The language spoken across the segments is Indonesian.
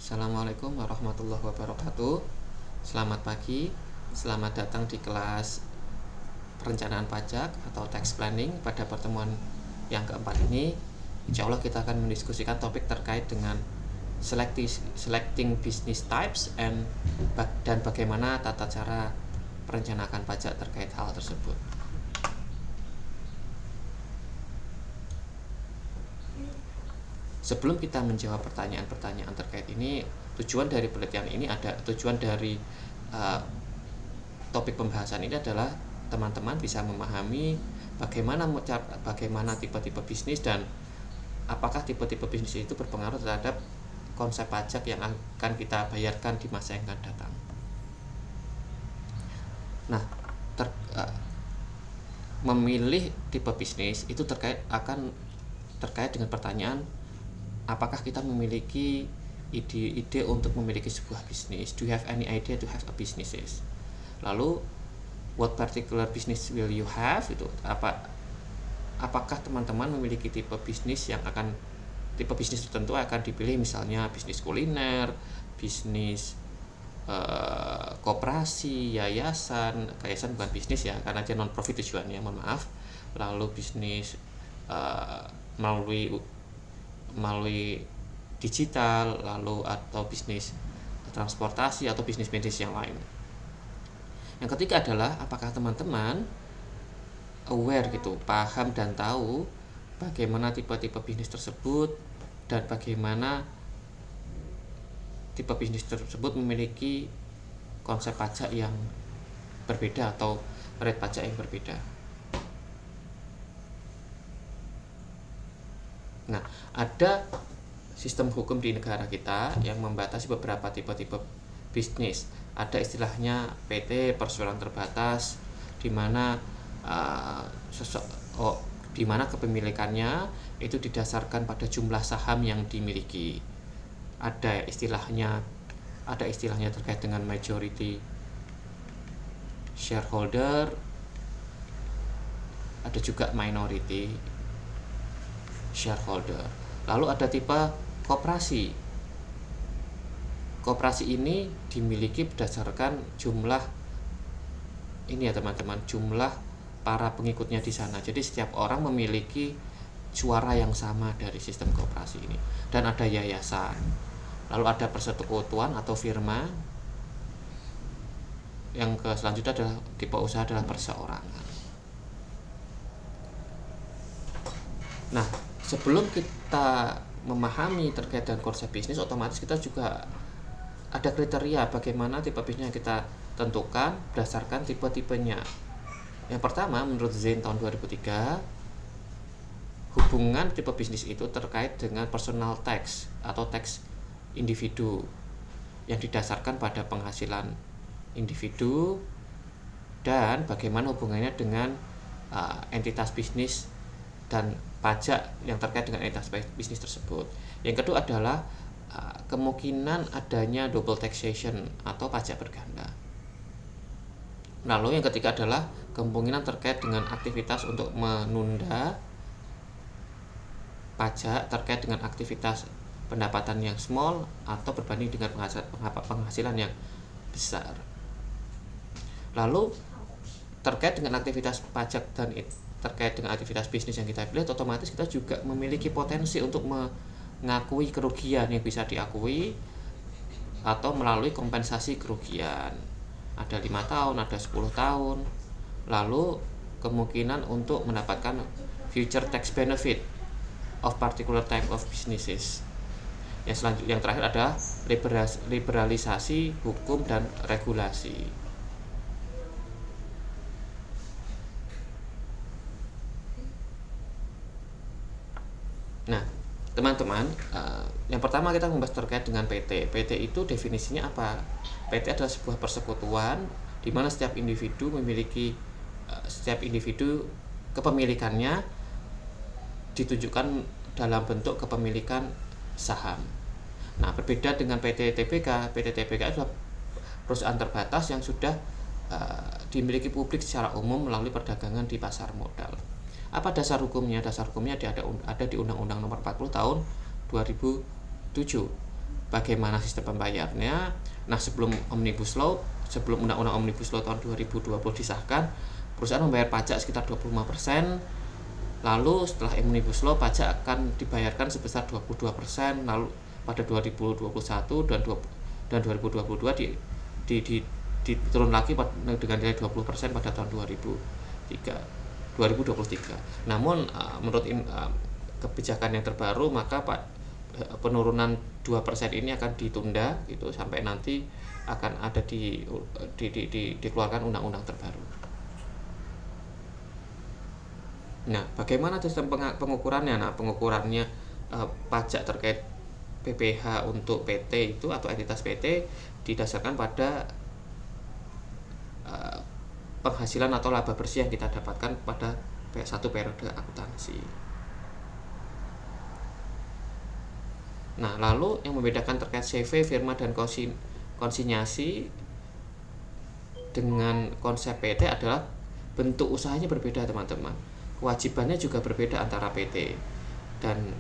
Assalamualaikum warahmatullahi wabarakatuh. Selamat pagi, selamat datang di kelas perencanaan pajak atau tax planning. Pada pertemuan yang keempat ini, insya Allah kita akan mendiskusikan topik terkait dengan selecting business types dan bagaimana tata cara perencanaan pajak terkait hal tersebut. Sebelum kita menjawab pertanyaan-pertanyaan terkait ini, tujuan dari penelitian ini topik pembahasan ini adalah teman-teman bisa memahami bagaimana tipe-tipe bisnis dan apakah tipe-tipe bisnis itu berpengaruh terhadap konsep pajak yang akan kita bayarkan di masa yang akan datang. Nah, memilih tipe bisnis itu terkait dengan pertanyaan apakah kita memiliki ide untuk memiliki sebuah bisnis. Do you have any idea to have a businesses? Lalu what particular business will you have? Itu apakah teman-teman memiliki tipe bisnis tertentu akan dipilih, misalnya bisnis kuliner, bisnis koperasi, yayasan bukan bisnis ya, karena dia non profit tujuannya, mohon maaf. Lalu bisnis melalui digital, lalu atau bisnis transportasi atau bisnis yang lain. Yang ketiga adalah apakah teman-teman aware paham dan tahu bagaimana tipe-tipe bisnis tersebut dan bagaimana tipe bisnis tersebut memiliki konsep pajak yang berbeda atau rate pajak yang berbeda. Nah, ada sistem hukum di negara kita yang membatasi beberapa tipe-tipe bisnis. Ada istilahnya PT perseroan terbatas, di mana kepemilikannya itu didasarkan pada jumlah saham yang dimiliki. Ada istilahnya terkait dengan majority shareholder, ada juga minority shareholder. Lalu ada tipe koperasi. Koperasi ini dimiliki berdasarkan jumlah jumlah para pengikutnya di sana. Jadi setiap orang memiliki suara yang sama dari sistem koperasi ini. Dan ada yayasan. Lalu ada persekutuan atau firma. Yang selanjutnya adalah tipe usaha adalah perseorangan. Nah, sebelum kita memahami terkait dengan konsep bisnis, otomatis kita juga ada kriteria bagaimana tipe bisnis yang kita tentukan berdasarkan tipe-tipenya. Yang pertama, menurut Zain tahun 2003, hubungan tipe bisnis itu terkait dengan personal tax atau tax individu yang didasarkan pada penghasilan individu dan bagaimana hubungannya dengan entitas bisnis dan pajak yang terkait dengan entitas bisnis tersebut. Yang kedua adalah kemungkinan adanya double taxation atau pajak berganda. Lalu yang ketiga adalah kemungkinan terkait dengan aktivitas untuk menunda pajak terkait dengan aktivitas pendapatan yang small atau berbanding dengan penghasilan yang besar. Lalu terkait dengan aktivitas pajak dan terkait dengan aktivitas bisnis yang kita pilih, otomatis kita juga memiliki potensi untuk mengakui kerugian yang bisa diakui atau melalui kompensasi kerugian. Ada 5 tahun, ada 10 tahun. Lalu kemungkinan untuk mendapatkan future tax benefit of particular type of businesses. Yang terakhir ada liberalisasi hukum dan regulasi. Nah, teman-teman, yang pertama kita membahas terkait dengan PT. PT itu definisinya apa? PT adalah sebuah persekutuan di mana setiap individu kepemilikannya ditujukan dalam bentuk kepemilikan saham. Nah, berbeda dengan PT TBK. PT TBK adalah perusahaan terbatas yang sudah dimiliki publik secara umum melalui perdagangan di pasar modal. Apa dasar hukumnya? Dasar hukumnya ada di Undang-Undang Nomor 40 tahun 2007. bagaimana sistem pembayarnya. Nah, sebelum Undang-Undang Omnibus Law tahun 2020 disahkan, perusahaan membayar pajak sekitar 25%. Lalu setelah Omnibus Law, pajak akan dibayarkan sebesar 22%. Lalu pada 2021 dan 2022 diturun lagi dengan nilai 20% pada tahun 2023. Namun menurut kebijakan yang terbaru, maka penurunan 2% ini akan ditunda gitu sampai nanti akan ada dikeluarkan undang-undang terbaru. Nah, bagaimana sistem pengukurannya? Nah, pengukurannya pajak terkait PPh untuk PT itu atau entitas PT didasarkan pada penghasilan atau laba bersih yang kita dapatkan pada satu periode akuntansi. Nah, lalu yang membedakan terkait CV, firma, dan konsinyasi dengan konsep PT adalah bentuk usahanya berbeda, teman-teman. Kewajibannya juga berbeda antara PT dan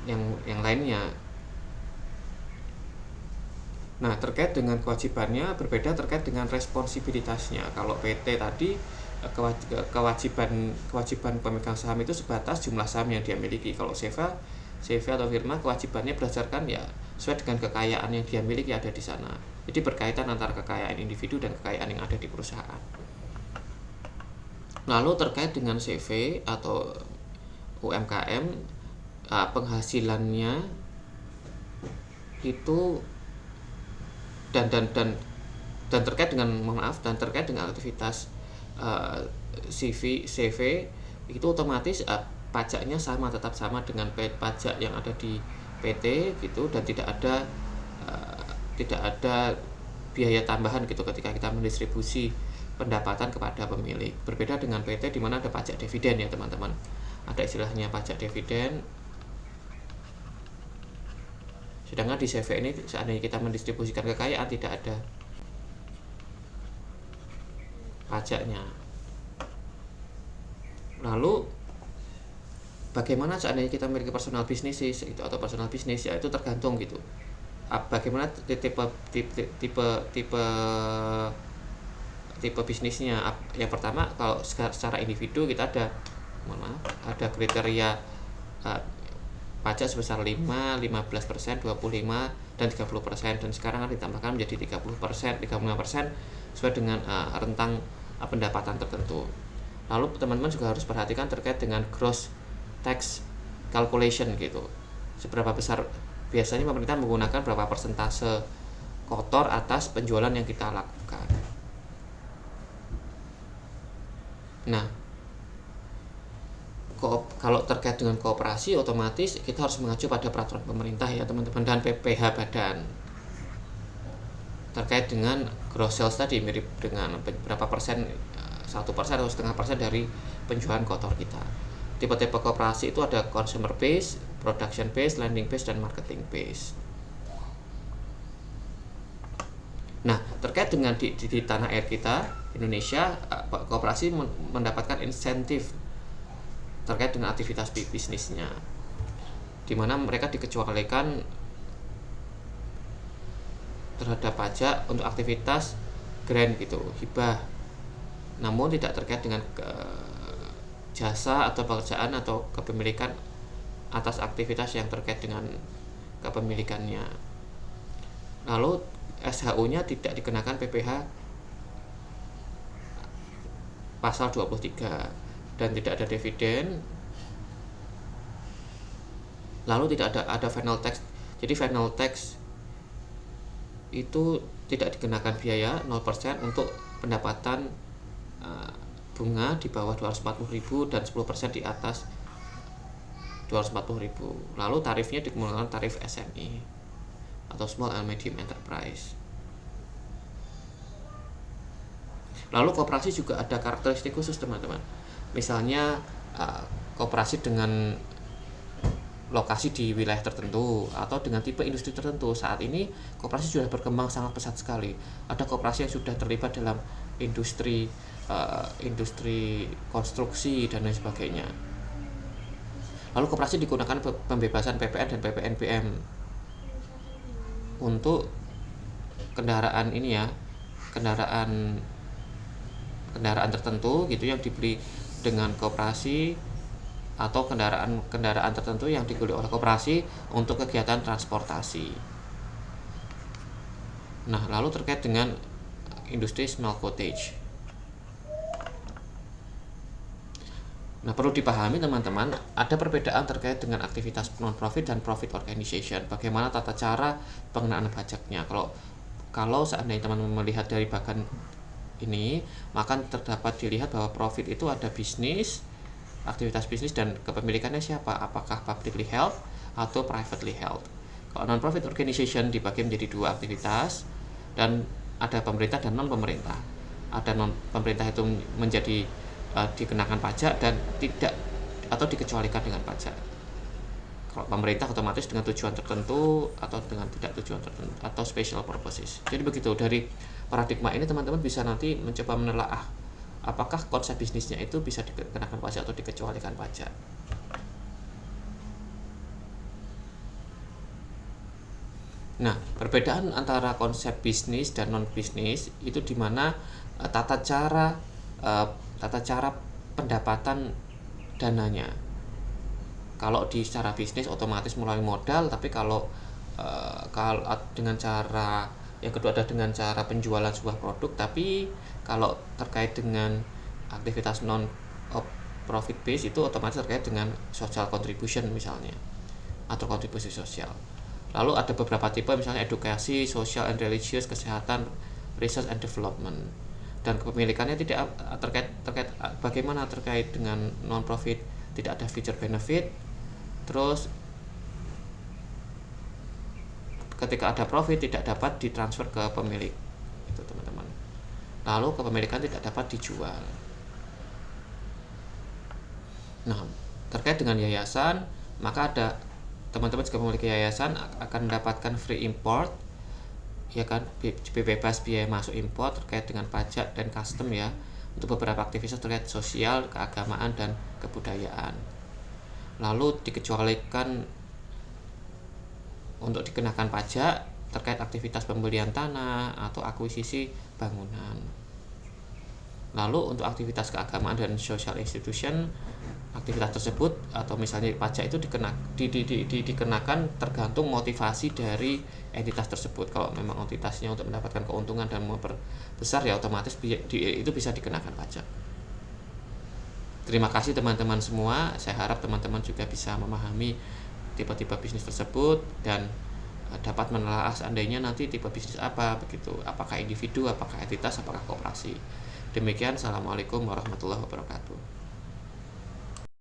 yang lainnya. Nah, terkait dengan kewajibannya berbeda terkait dengan responsibilitasnya. Kalau PT tadi kewajiban pemegang saham itu sebatas jumlah saham yang dia miliki. Kalau CV atau firma kewajibannya berdasarkan ya sesuai dengan kekayaan yang dia miliki ada di sana. Jadi berkaitan antara kekayaan individu dan kekayaan yang ada di perusahaan. Lalu terkait dengan CV atau UMKM, penghasilannya itu dan terkait dengan aktivitas CV itu otomatis pajaknya tetap sama dengan pajak yang ada di PT gitu, dan tidak ada biaya tambahan gitu ketika kita mendistribusi pendapatan kepada pemilik. Berbeda dengan PT di mana ada pajak dividen ya teman-teman. Ada istilahnya pajak dividen. Sedangkan di CV ini seandainya kita mendistribusikan kekayaan tidak ada pajaknya. Lalu bagaimana seandainya kita memiliki personal business itu atau personal business, ya itu tergantung gitu. Bagaimana tipe bisnisnya. Yang pertama, kalau secara individu kita ada kriteria pajak sebesar 5, 15%, 25 dan 30%, dan sekarang ditambahkan menjadi 30%, 35% sesuai dengan rentang pendapatan tertentu. Lalu teman-teman juga harus perhatikan terkait dengan gross tax calculation gitu. Seberapa besar biasanya pemerintah menggunakan berapa persentase kotor atas penjualan yang kita lakukan. Nah, kalau terkait dengan koperasi otomatis kita harus mengacu pada peraturan pemerintah ya teman-teman, dan PPh badan terkait dengan gross sales tadi, mirip dengan berapa persen, 1% atau 0,5% dari penjualan kotor kita. Tipe-tipe koperasi itu ada consumer base, production base, lending base, dan marketing base. Nah, terkait dengan di tanah air kita Indonesia, koperasi mendapatkan insentif terkait dengan aktivitas bisnisnya, di mana mereka dikecualikan terhadap pajak untuk aktivitas grant gitu, hibah, namun tidak terkait dengan jasa atau pekerjaan atau kepemilikan atas aktivitas yang terkait dengan kepemilikannya. Lalu SHU-nya tidak dikenakan PPh pasal 23 dan tidak ada dividen. Lalu tidak ada final tax. Jadi final tax itu tidak dikenakan biaya 0% untuk pendapatan bunga di bawah 240.000 dan 10% di atas 240.000. Lalu tarifnya digunakan tarif SME atau Small and Medium Enterprise. Lalu koperasi juga ada karakteristik khusus teman-teman. Misalnya koperasi dengan lokasi di wilayah tertentu atau dengan tipe industri tertentu. Saat ini koperasi sudah berkembang sangat pesat sekali. Ada koperasi yang sudah terlibat dalam industri konstruksi dan lain sebagainya. Lalu koperasi digunakan pembebasan PPN dan PPNBM. untuk kendaraan ini ya, kendaraan tertentu gitu yang dibeli dengan koperasi, atau kendaraan tertentu yang dibeli oleh koperasi untuk kegiatan transportasi. Nah, lalu terkait dengan industri small cottage. Nah, perlu dipahami teman-teman, ada perbedaan terkait dengan aktivitas non-profit dan profit organization. Bagaimana tata cara pengenaan pajaknya? Kalau seandainya teman-teman melihat dari bagan ini, maka terdapat dilihat bahwa profit itu ada bisnis, aktivitas bisnis, dan kepemilikannya siapa? Apakah publicly held atau privately held? Kalau non-profit organization dibagi menjadi dua aktivitas, dan ada pemerintah dan non-pemerintah. Ada non-pemerintah itu menjadi dikenakan pajak dan tidak, atau dikecualikan dengan pajak. Kalau pemerintah otomatis dengan tujuan tertentu atau dengan tidak tujuan tertentu atau special purposes. Jadi begitu, dari paradigma ini teman-teman bisa nanti mencoba menelaah apakah konsep bisnisnya itu bisa dikenakan pajak atau dikecualikan pajak. Nah, perbedaan antara konsep bisnis dan non bisnis itu di mana tata cara pendapatan dananya. Kalau di secara bisnis otomatis melalui modal, tapi kalau dengan cara yang kedua ada dengan cara penjualan sebuah produk. Tapi kalau terkait dengan aktivitas non profit base itu otomatis terkait dengan social contribution misalnya, atau kontribusi sosial. Lalu ada beberapa tipe, misalnya edukasi, social and religious, kesehatan, research and development. Dan kepemilikannya tidak terkait bagaimana terkait dengan non profit, tidak ada feature benefit. Terus ketika ada profit tidak dapat ditransfer ke pemilik, itu teman-teman. Lalu kepemilikan tidak dapat dijual. Nah, terkait dengan yayasan, maka ada teman-teman jika memiliki yayasan akan mendapatkan free import, ya kan, bebas biaya masuk import terkait dengan pajak dan custom ya, untuk beberapa aktivitas terkait sosial, keagamaan, dan kebudayaan. Lalu dikecualikan untuk dikenakan pajak terkait aktivitas pembelian tanah atau akuisisi bangunan. Lalu untuk aktivitas keagamaan dan social institution, aktivitas tersebut atau misalnya pajak itu dikenakan tergantung motivasi dari entitas tersebut. Kalau memang entitasnya untuk mendapatkan keuntungan dan memperbesar, ya otomatis itu bisa dikenakan pajak. Terima kasih teman-teman semua. Saya harap teman-teman juga bisa memahami tipe-tipe bisnis tersebut dan dapat menelaah seandainya nanti tipe bisnis apa begitu, apakah individu, apakah entitas, apakah koperasi. Demikian, assalamualaikum warahmatullahi wabarakatuh.